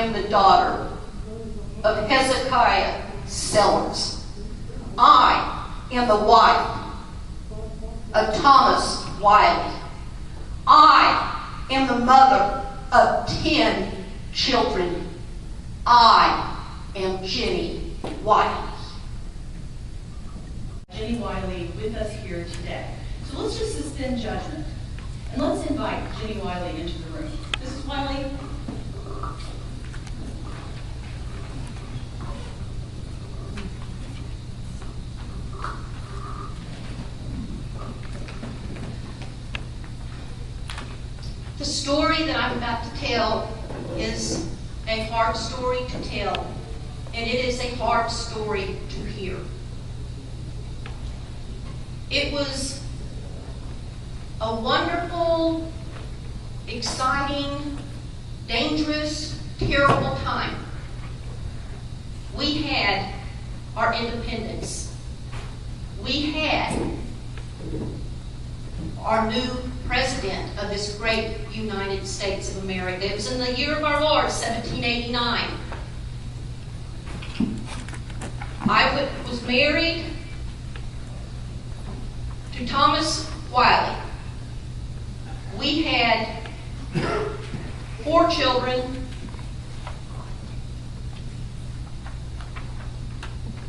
am the daughter of Hezekiah Sellers. I am the wife of Thomas Wiley. I am the mother of 10 children. I am Jenny Wiley. Jenny Wiley with us here today. So let's just suspend judgment and let's invite Jenny Wiley into the room. Mrs. Wiley. The story that I'm about to tell is a hard story to tell, and it is a hard story to hear. It was a wonderful, exciting, dangerous, terrible time. We had our independence. We had our new president of this great United States of America. It was in the year of our Lord, 1789. I was married to Thomas Wiley. We had 4 children.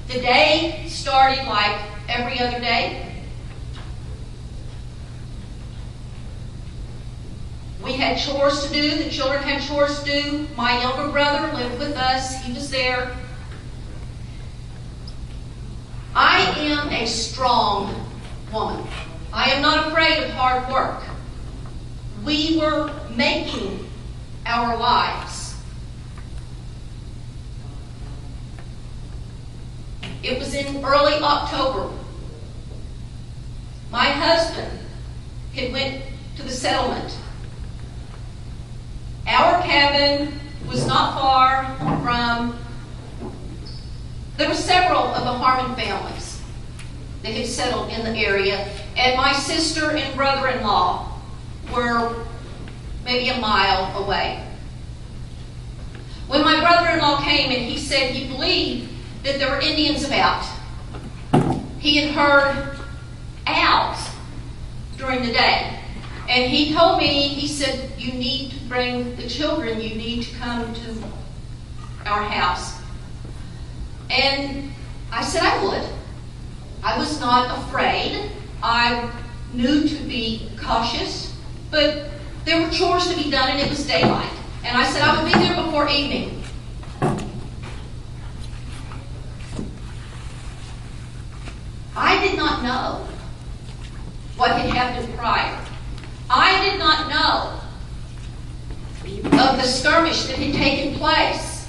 The day started like every other day. We had chores to do. The children had chores to do. My younger brother lived with us. He was there. I am a strong woman. I am not afraid of hard work. We were making our lives. It was in early October. My husband had went to the settlement. Our cabin was not far from, there were several of the Harmon families that had settled in the area, and my sister and brother-in-law were maybe a mile away. When my brother-in-law came and he said he believed that there were Indians about, he had heard owls during the day. And he told me, he said, you need to bring the children, you need to come to our house. And I said I would. I was not afraid. I knew to be cautious, but there were chores to be done and it was daylight. And I said I would be there before evening. I did not know what had happened prior. I did not know of the skirmish that had taken place.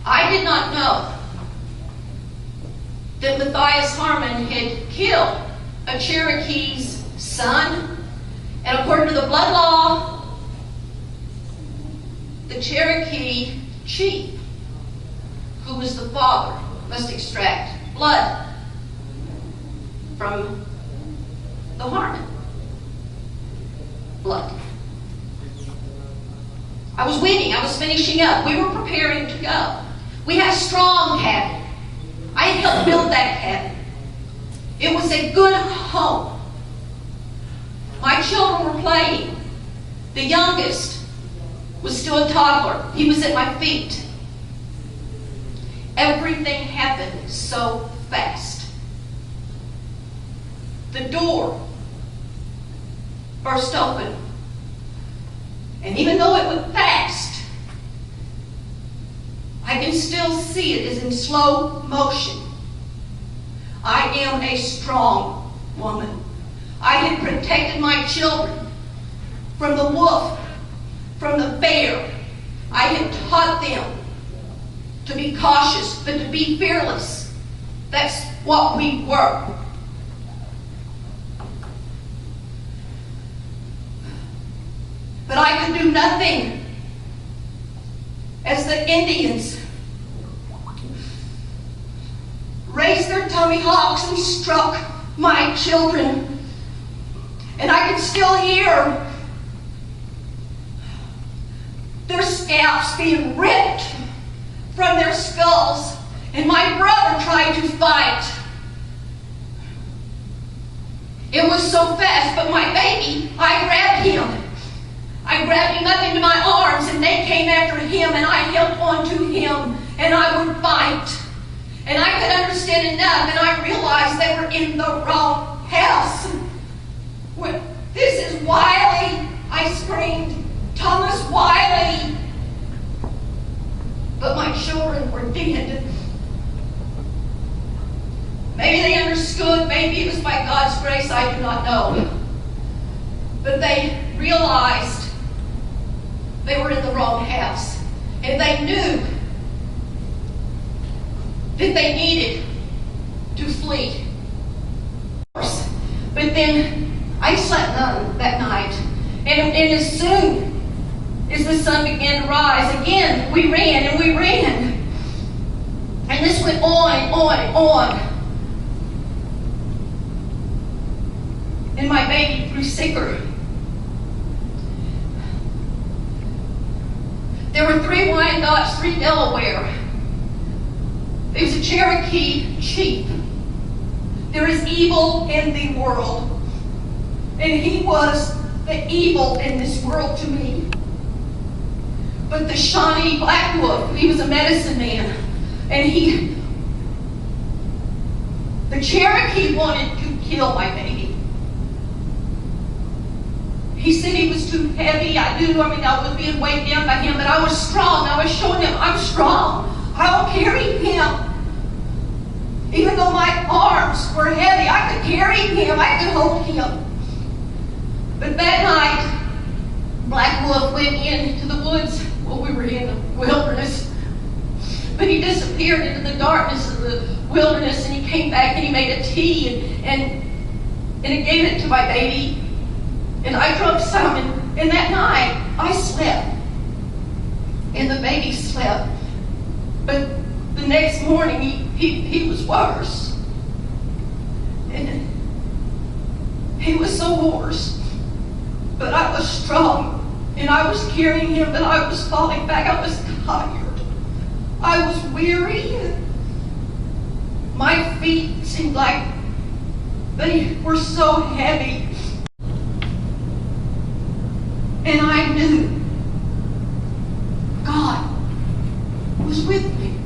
I did not know that Matthias Harmon had killed a Cherokee's son, and according to the blood law, the Cherokee chief, who was the father, must extract blood from the Harmon blood. I was weaning. I was finishing up. We were preparing to go. We had a strong cabin. I had helped build that cabin. It was a good home. My children were playing. The youngest was still a toddler. He was at my feet. Everything happened so fast. The door burst open. And even though it went fast, I can still see it as in slow motion. I am a strong woman. I had protected my children from the wolf, from the bear. I had taught them to be cautious, but to be fearless. That's what we were. But I could do nothing as the Indians raised their tomahawks and struck my children. And I could still hear their scalps being ripped from their skulls, and my brother tried to fight. It was so fast, but my baby, I grabbed him. I grabbed him up into my arms, and they came after him, and I held on to him, and I would fight. And I could understand enough, and I realized they were in the wrong house. This is Wiley, I screamed. Thomas Wiley. But my children were dead. Maybe they understood, maybe it was by God's grace, I do not know. But they realized they were in the wrong house. And they knew that they needed to flee. But then I slept none that night. And as soon as the sun began to rise, again, we ran and we ran. And this went on and on and on. And my baby grew sicker. There were 3 Wyandottes, 3 Delaware. There was a Cherokee chief. There is evil in the world. And he was the evil in this world to me. But the Shawnee Black Wolf, he was a medicine man. And the Cherokee wanted to kill my baby. He said he was too heavy. I was being weighed down by him, but I was strong. I was showing him I'm strong. I will carry him. Even though my arms were heavy, I could carry him. I could hold him. But that night, Black Wolf went into the woods. Well, we were in the wilderness. But he disappeared into the darkness of the wilderness, and he came back and he made a tea and he gave it to my baby. And I drank some, and that night I slept. And the baby slept. But the next morning he was worse. And he was so worse. But I was strong. And I was carrying him, but I was falling back. I was tired. I was weary. My feet seemed like they were so heavy. And I knew God was with me.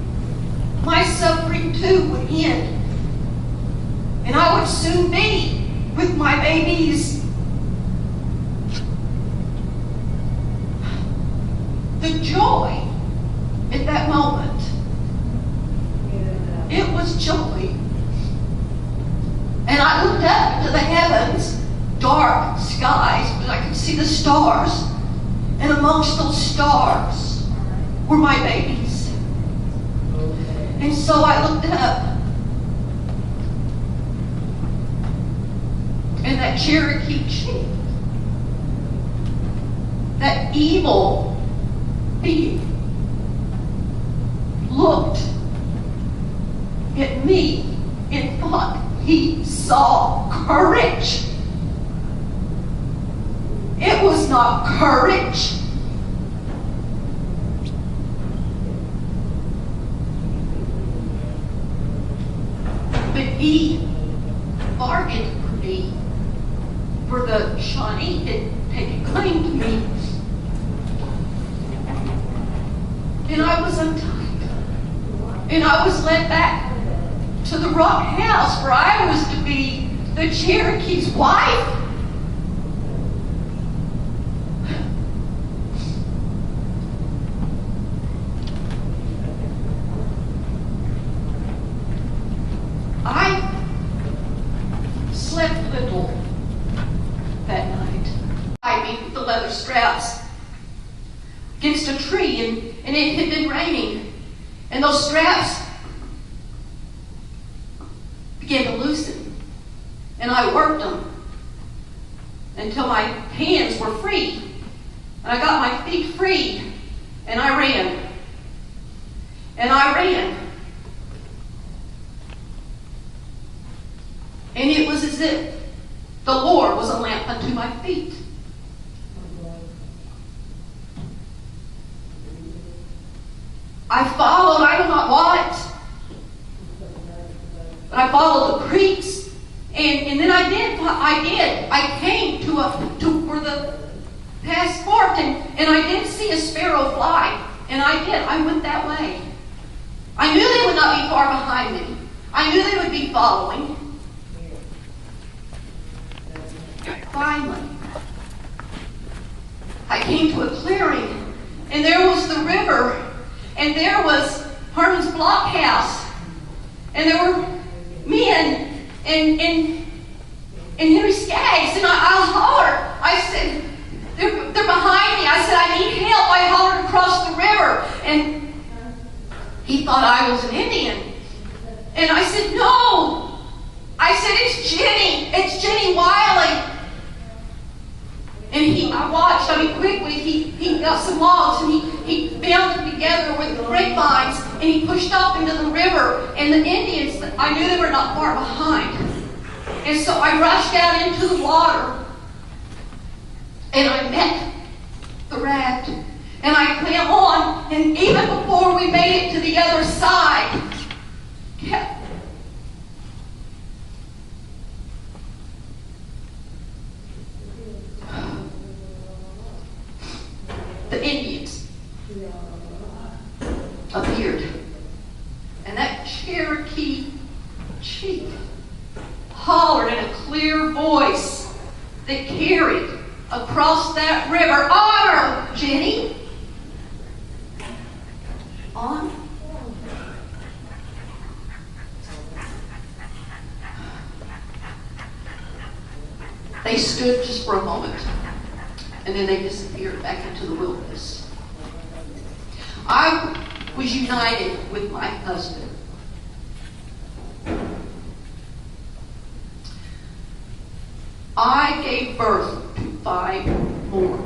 My suffering too would end. And I would soon be with my babies. The joy at that moment, it was joy. And I looked up into the heavens, dark skies, but I could see the stars. And amongst those stars were my babies. And so I looked up. And that Cherokee chief, that evil being, looked at me and thought he saw courage. It was not courage. But he bargained for me, for the Shawnee had taken claim to me. And I was untied. And I was led back to the rock house where I was to be the Cherokee's wife. I slept little that night. I beat with the leather straps against a tree, and it had been raining. And those straps began to loosen. And I worked them until my hands were free. And I got my feet free. And I ran. And I ran. And it was as if the Lord was a lamp unto my feet. I followed, I know not what. But I followed the creeks. And then I did. I came to where the path forked, and I did see a sparrow fly. And I did. I went that way. I knew they would not be far behind me. I knew they would be following. Finally, I came to a clearing, and there was the river, and there was Harmon's blockhouse, and there were men and Henry Skaggs, and I hollered. I said, they're behind me. I said, I need help. I hollered across the river, and he thought I was an Indian. And I said, no. I said, it's Jenny. It's Jenny Wiley. And I watched, quickly, he got some logs, and he bound them together with grapevines, and he pushed off into the river. And the Indians, I knew they were not far behind. And so I rushed out into the water, and I met the raft, and I came on, and even before we made it to the other side, the Indians appeared. And that Cherokee chief hollered in a clear voice that carried across that river, "Honor, Jenny!" On. They stood just for a moment, and then they disappeared back into the wilderness. I was united with my husband. I gave birth to 5 more.